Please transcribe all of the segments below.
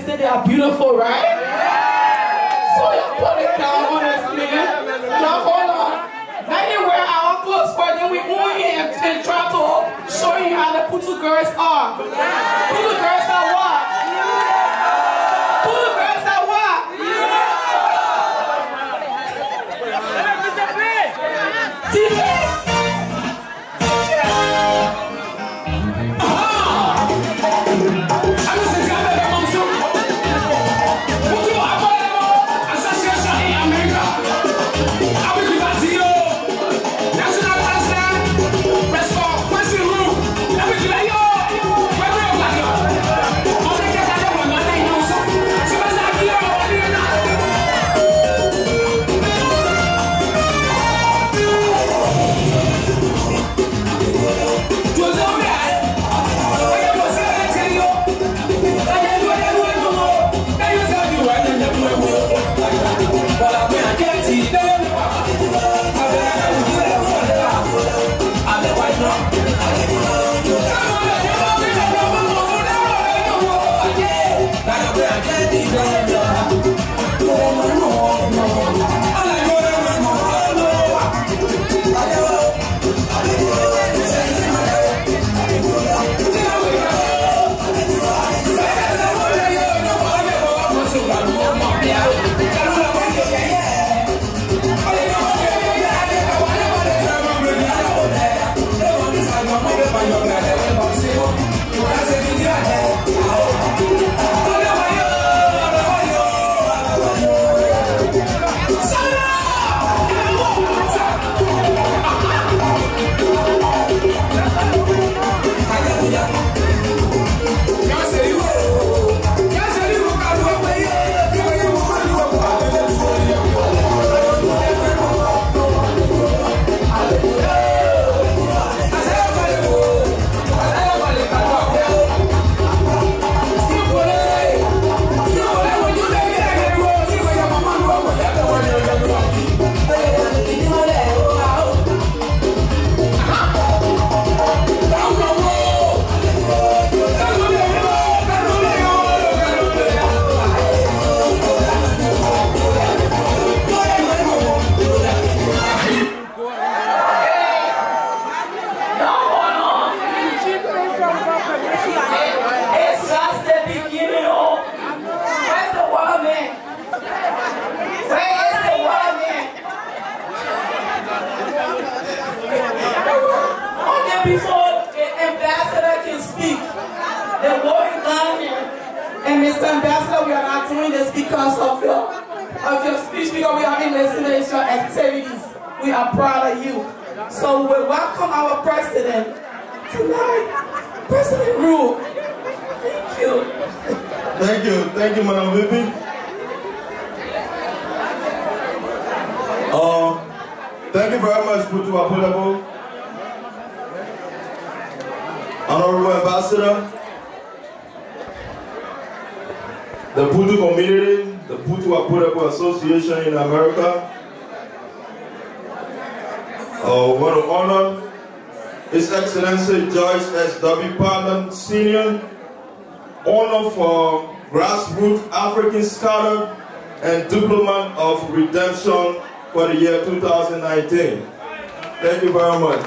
they say they are beautiful, right? So you put it down honestly. Now hold on. Now you wear our clothes for then we go in and try to show you how the PUTU girls are. PUTU girls are what? PUTU girls are what? Before the ambassador can speak, the word Nathaniel and Mr. Ambassador, we are not doing this because of your speech, because we have been listening to your activities. We are proud of you. So we welcome our president tonight, President Ru. Thank you. Thank you, Madam VP. Thank you very much, PUTU APOLEAGBO. Honorable Ambassador, the PUTU community, the PUTU APOLEAGBO Association in America, want to honor His Excellency George S.W. Patten Sr., honor for grassroots African scholar and diplomat of redemption for the year 2019. Thank you very much.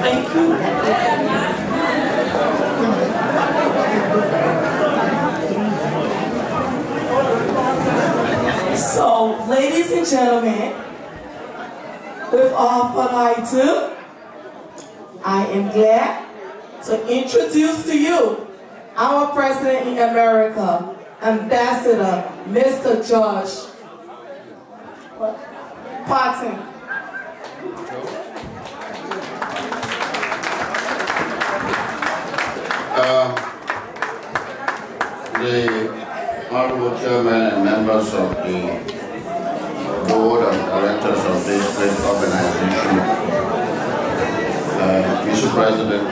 Thank you. So, ladies and gentlemen, without further ado, I am glad to introduce to you our President in America, Ambassador Mr. George Patten. The Honorable Chairman and members of the Board of Directors of this great organization, Mr. President,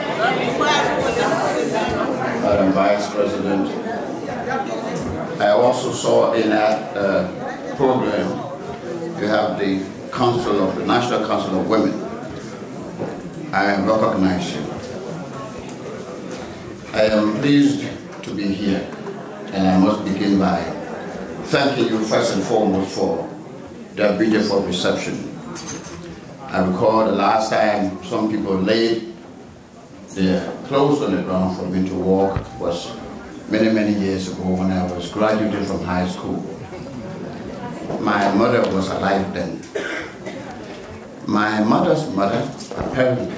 Madam Vice President, saw in that program, you have the National Council of Women. I recognize you. I am pleased to be here, and I must begin by thanking you first and foremost for the beautiful reception. I recall the last time some people laid their clothes on the ground for me to walk was many, many years ago when I was graduating from high school. My mother was alive then. My mother's mother, apparently,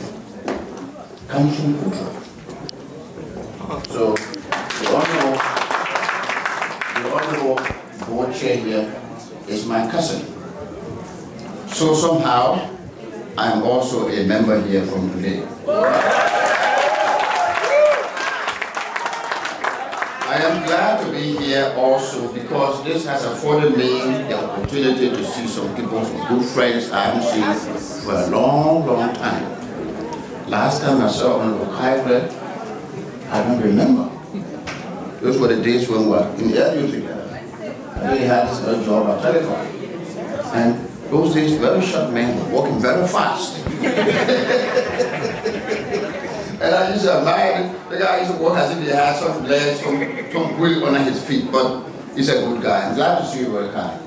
comes from PUTU. So, the honorable board chair here is my cousin. So somehow, I am also a member here from today. I am glad to be here also because this has afforded me the opportunity to see some people, some good friends I haven't seen for a long, long time. Last time I saw Honorable Krayee, I don't remember. Those were the days when we were in the air together. I really had this job at telephone. And those days, very short men were walking very fast. And I used to admire the guy used to walk as if he had some legs, some wheel under his feet, but he's a good guy. I'm glad to see you, very kind.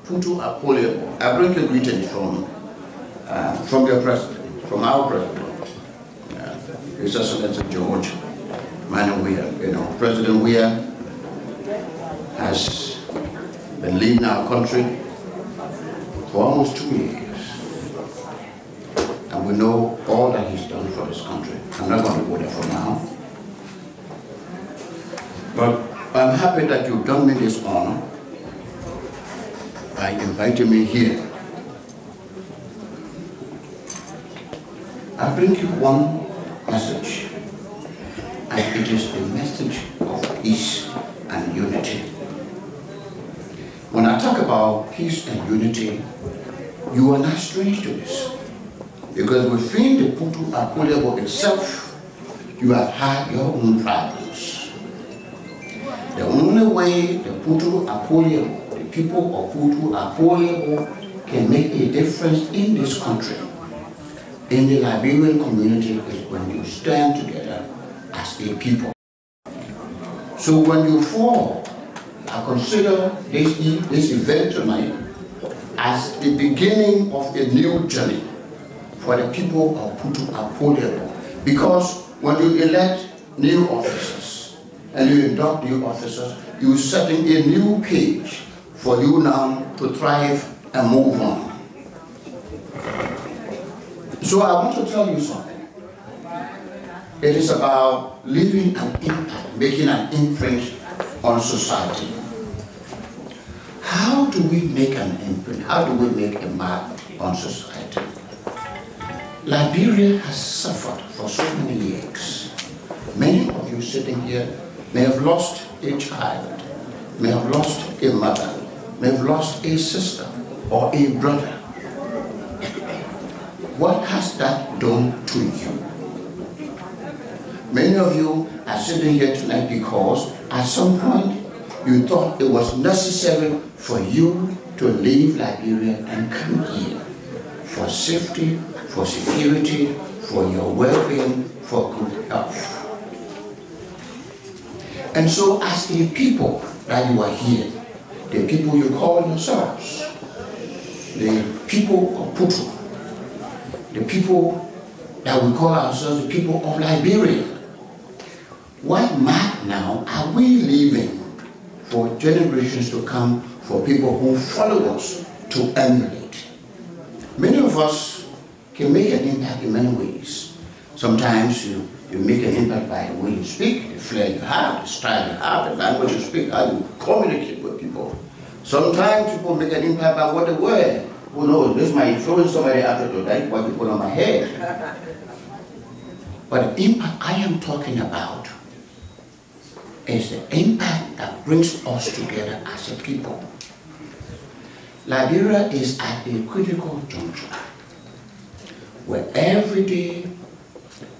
PUTU APOLEAGBO. I bring you greetings from your president, from our president, His Excellency George Manuel. You know, President Weah has been leading our country for almost 2 years. And we know all that he's done for this country. I'm not going to go there for now. But I'm happy that you've done me this honor by inviting me here. I bring you one message, and it is a message of peace and unity. When I talk about peace and unity, you are not strange to this. Because within the PUTU APOLEAGBO itself, you have had your own problems. The only way the PUTU APOLEAGBO, the people of PUTU APOLEAGBO, can make a difference in this country, in the Liberian community, is when you stand together as a people. So when you fall, I consider this event tonight as the beginning of a new journey for the people of PUTU APOLEAGBO. Because when you elect new officers and you induct new officers, you're setting a new page for you now to thrive and move on. So I want to tell you something. It is about leaving an impact, making an imprint on society. How do we make an imprint? How do we make a mark on society? Liberia has suffered for so many years. Many of you sitting here may have lost a child, may have lost a mother, may have lost a sister or a brother. What has that done to you? Many of you are sitting here tonight because at some point you thought it was necessary for you to leave Liberia and come here for safety, for security, for your well-being, for good health. And so as a people that you are here, the people you call yourselves, the people of PUTU, the people that we call ourselves the people of Liberia, what mark now are we leaving for generations to come, for people who follow us to emulate? Many of us can make an impact in many ways. Sometimes you make an impact by the way you speak, the flair you have, the style you have, the language you speak, how you communicate with people. Sometimes people make an impact by what they wear. Who knows, this might throw somebody after to like what you put on my head. But the impact I am talking about is the impact that brings us together as a people. Liberia is at a critical juncture where every day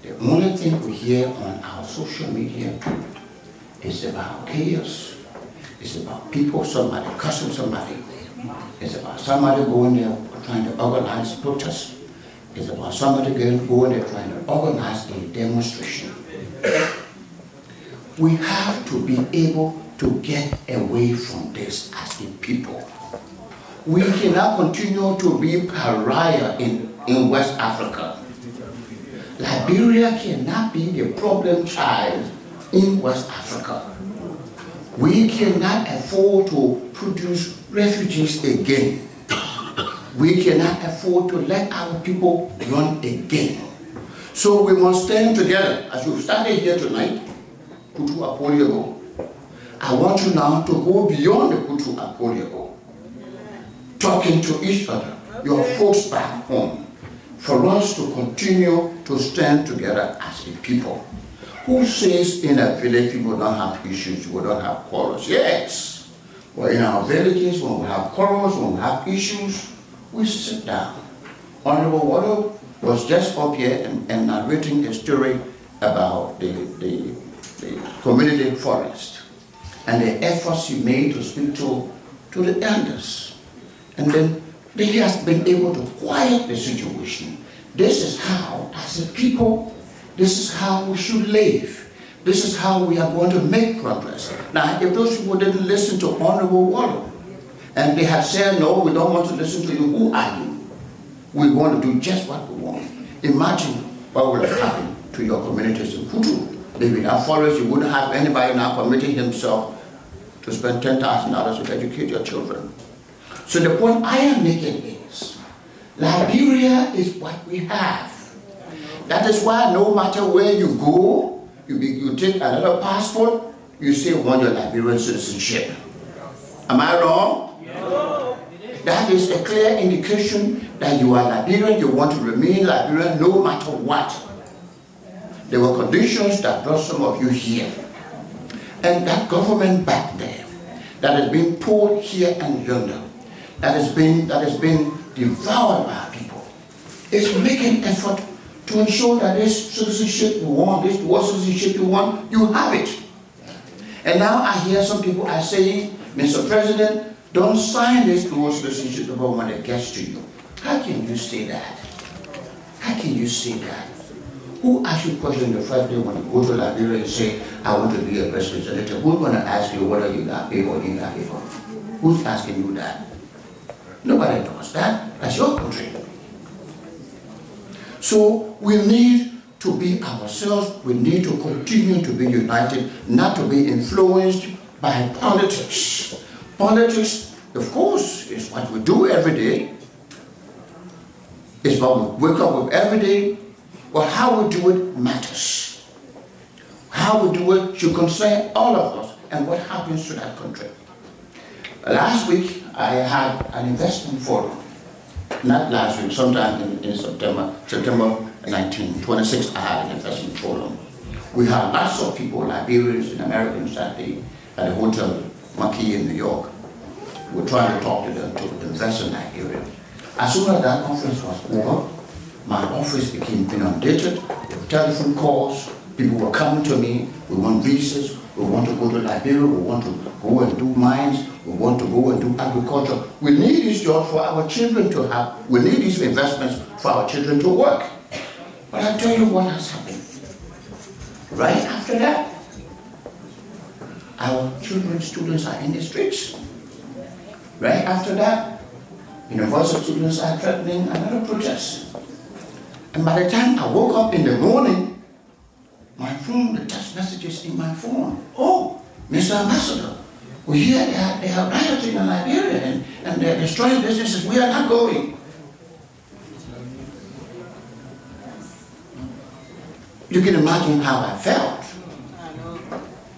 the only thing we hear on our social media It's about chaos. It's about people, somebody cussing somebody. It's about somebody going there trying to organize protests. It's about somebody going there trying to organize a demonstration. We have to be able to get away from this as a people. We cannot continue to be pariah in West Africa. Liberia cannot be the problem child in West Africa. We cannot afford to produce refugees again. We cannot afford to let our people run again. So we must stand together. As you've started here tonight, PUTU APOLEAGBO, I want you now to go beyond the PUTU APOLEAGBO, talking to each other, your folks back home, for us to continue to stand together as a people. Who says in a village people don't have issues, we don't have quarrels? Yes. But in our villages, when we have quarrels, when we have issues, we sit down. Honorable Waldo was just up here and narrating a story about the community forest and the efforts he made to speak to the elders. And then he has been able to quiet the situation. This is how, as a people, this is how we should live. This is how we are going to make progress. Now, if those people didn't listen to Honorable Waldo, and they had said, no, we don't want to listen to you, who are you? We want to do just what we want. Imagine what would have happened to your communities in PUTU. If in our forest, you wouldn't have anybody now permitting himself to spend $10,000 to educate your children. So the point I am making is, Liberia is what we have. That is why no matter where you go, you take another passport, you say you want your Liberian citizenship. Am I wrong? No. That is a clear indication that you are Liberian, you want to remain Liberian no matter what. There were conditions that brought some of you here. And that government back there, that has been pulled here and yonder, that has been devoured by people, is making effort to ensure that this citizenship you want, this dual citizenship you want, you have it. And now I hear some people are saying, Mr. President, don't sign this dual citizenship before when it gets to you. How can you say that? How can you say that? Who asked you a question the first day when you go to Liberia and say, I want to be a representative? Who's going to ask you whether you got paid or you got paid for? Who's asking you that? Nobody does that. That's your country. So we need to be ourselves. We need to continue to be united, not to be influenced by politics. Politics, of course, is what we do every day. It's what we wake up with every day. But how we do it matters. How we do it should concern all of us and what happens to that country. Last week, I had an investment forum. Not last week, sometime in September 19, 26, I had an investment forum. We had lots of people, Liberians and Americans at the Hotel Marquis in New York. We were trying to talk to them to invest in Nigeria. As soon as that conference was over, my office became inundated with telephone calls. People were coming to me. We want visas. We want to go to Liberia. We want to go and do mines. We want to go and do agriculture. We need these jobs for our children to have. We need these investments for our children to work. But I'll tell you what has happened. Right after that, our children's students are in the streets. Right after that, university students are threatening another protest. And by the time I woke up in the morning, my phone, the text messages in my phone. Oh, Mr. Ambassador, we hear they are rioting in Liberia and they're destroying businesses. We are not going. You can imagine how I felt.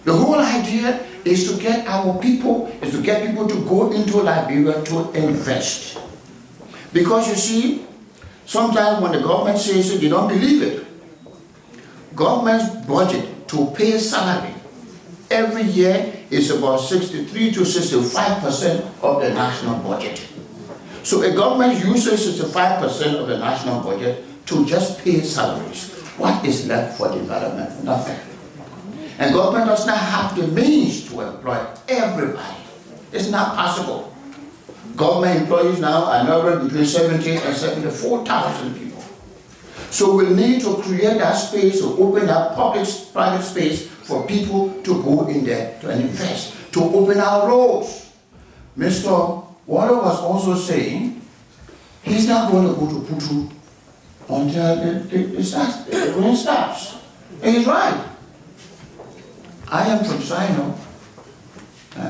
The whole idea is to get our people, is to get people to go into Liberia to invest. Because you see, sometimes when the government says it, you don't believe it. Government's budget to pay salary every year is about 63 to 65% of the national budget. So a government uses 65% of the national budget to just pay salaries. What is left for development? Nothing. And government does not have the means to employ everybody. It's not possible. Government employees now are numbering between 70 and 74,000 people. So we need to create that space, to open that public-private space for people to go in there to invest, to open our roads. Mr. Water was also saying he's not going to go to PUTU until the rain stops. And he's right. I am from Sino.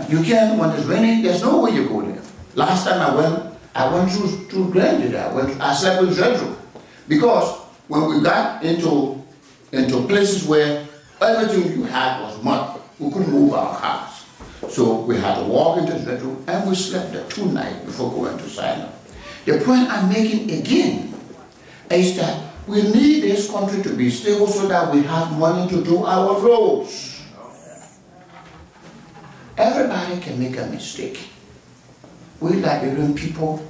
You can, when it's raining, there's no way you go there. Last time I went through Grandy. I slept with Jedro. Because when we got into places where everything you had was mud, we couldn't move our cars. So we had to walk into Jedro and we slept there 2 nights before going to Sino. The point I'm making again is that we need this country to be stable so that we have money to do our roads. Everybody can make a mistake. We Liberian people,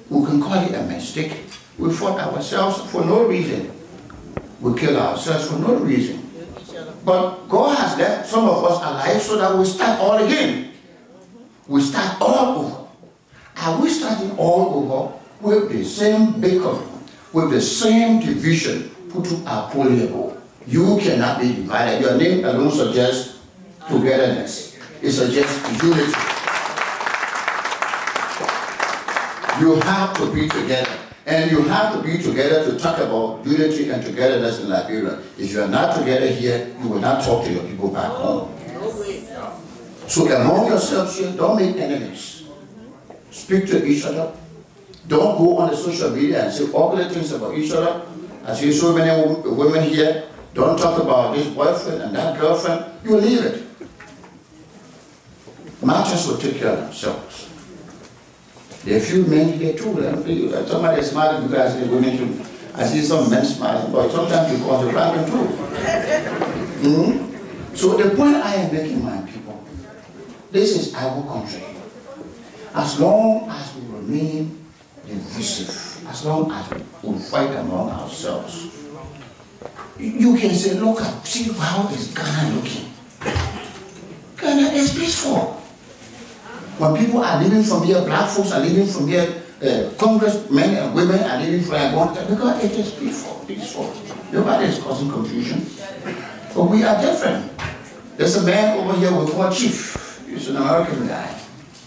we can call it a mistake. We fought ourselves for no reason. We kill ourselves for no reason. But God has left some of us alive so that we start all again. We start all over. Are we starting all over with the same bacon, with the same division? PUTU APOLEAGBO. You cannot be divided. Your name alone suggests togetherness. It suggests unity. You have to be together. And you have to be together to talk about unity and togetherness in Liberia. If you are not together here, you will not talk to your people back home. So among yourselves here, don't make enemies. Speak to each other. Don't go on the social media and say ugly things about each other. I see so many women here. Don't talk about this boyfriend and that girlfriend. You leave it. Matters will take care of themselves. There are few men here too. Somebody is smiling because they're going to. I see some men smiling, but sometimes because they're rapping too. So the point I am making, my people, this is our country. As long as we remain divisive, as long as we fight among ourselves, you can say, look, see how is Ghana looking. Ghana is peaceful. When people are living from here, black folks are living from here, congressmen and women are living from here, because it is peaceful. Nobody is causing confusion. But we are different. There's a man over here we call Chief. He's an American guy.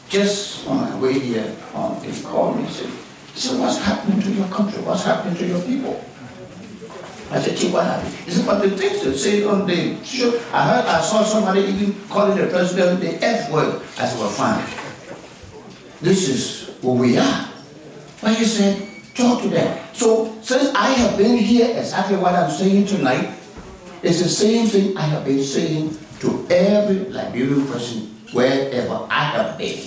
Just on my way here, he called me and said, what's happening to your country? What's happening to your people? I said, Chief, what happened? He said, but the things they say on the show, I saw somebody even calling the president the F word. I said, well, fine. This is who we are. But he said, talk to them. So, since I have been here, exactly what I'm saying tonight, it's the same thing I have been saying to every Liberian person wherever I have been.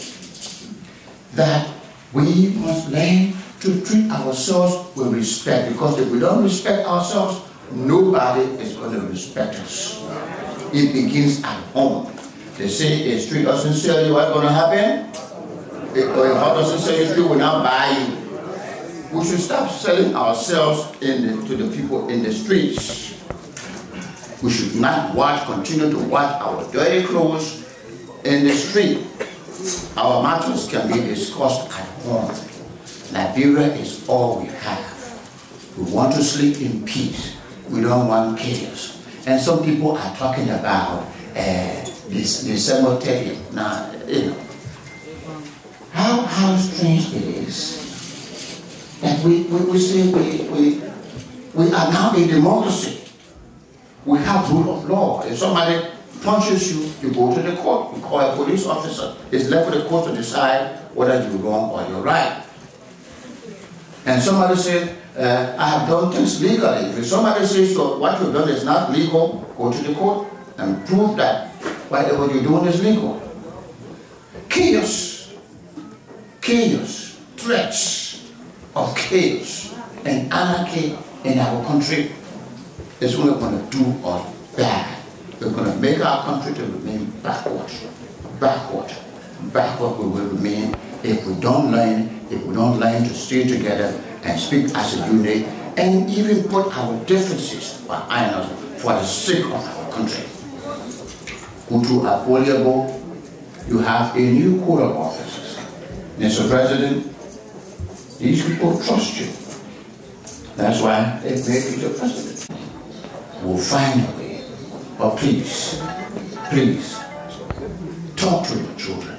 That we must learn to treat ourselves with respect, because if we don't respect ourselves, nobody is going to respect us. It begins at home. They say if street doesn't sell you, what's going to happen? If hot doesn't sell you, street will not buy you. We should stop selling ourselves to the people in the streets. We should not continue to watch our dirty clothes in the street. Our matters can be discussed at home. Liberia is all we have. We want to sleep in peace. We don't want chaos. And some people are talking about this December 30th. Now, you know, how strange it is that we say we are now a democracy. We have rule of law. If somebody punches you, you go to the court. You call a police officer. It's left for the court to decide whether you're wrong or you're right. And somebody said, I have done things legally. If somebody says so what you've done is not legal, go to the court and prove that whatever you're doing is legal. Chaos, threats of chaos and anarchy in our country is what we're going to do us bad. We're going to make our country to remain backward. Backward we will remain if we don't learn to stay together and speak as a unit, and even put our differences behind us for the sake of our country. PUTU APOLEAGBO, you have a new code of officers. Mr. President, these people trust you. That's why they made you the president. We'll find a way. But please, please, talk to your children.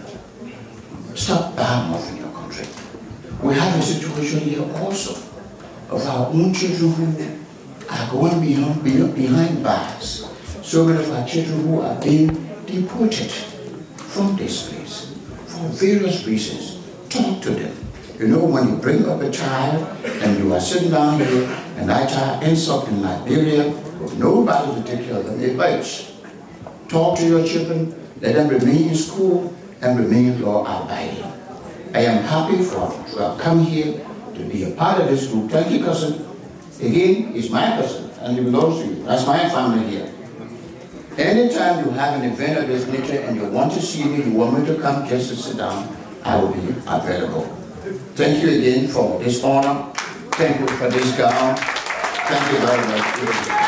Stop bad mouthing your country. We have a situation here also of our own children who are going behind bars. So many of our children who are being deported from this place for various reasons. Talk to them. You know, when you bring up a child and you are sitting down here and that child ends up in Liberia with nobody to take care of them, it bites. Talk to your children, let them remain in school and remain law-abiding. I am happy to have come here to be a part of this group. Thank you, cousin. Again, he's my cousin and he belongs to you. That's my family here. Anytime you have an event of this nature and you want to see me, you want me to come just to sit down, I will be available. Thank you again for this honor. Thank you for this gown. Thank you very much.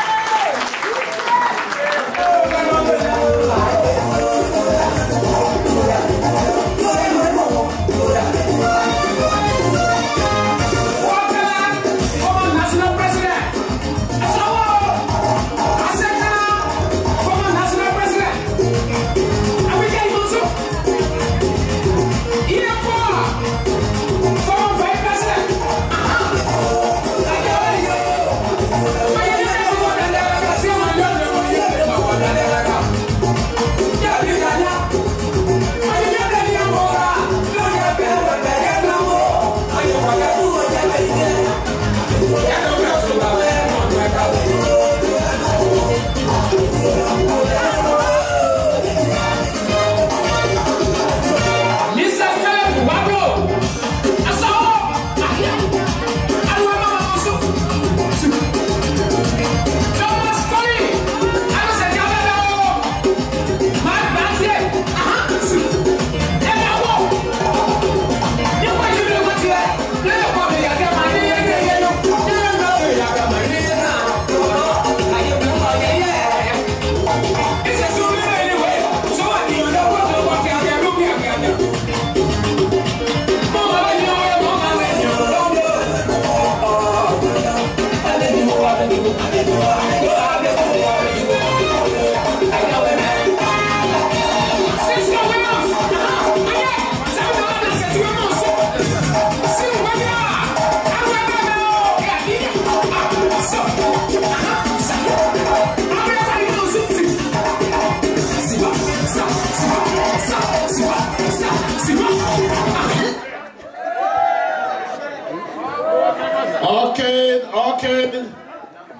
Okay,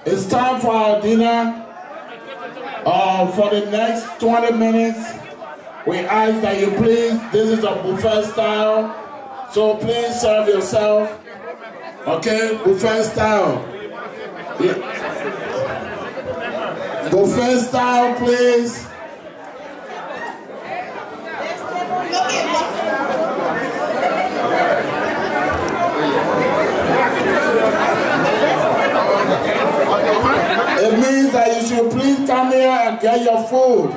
it's time for our dinner. For the next 20 minutes, we ask that you please, this is a buffet style, so please serve yourself. Okay, buffet style. Yeah. Buffet style, please. It means that you should please come here and get your food.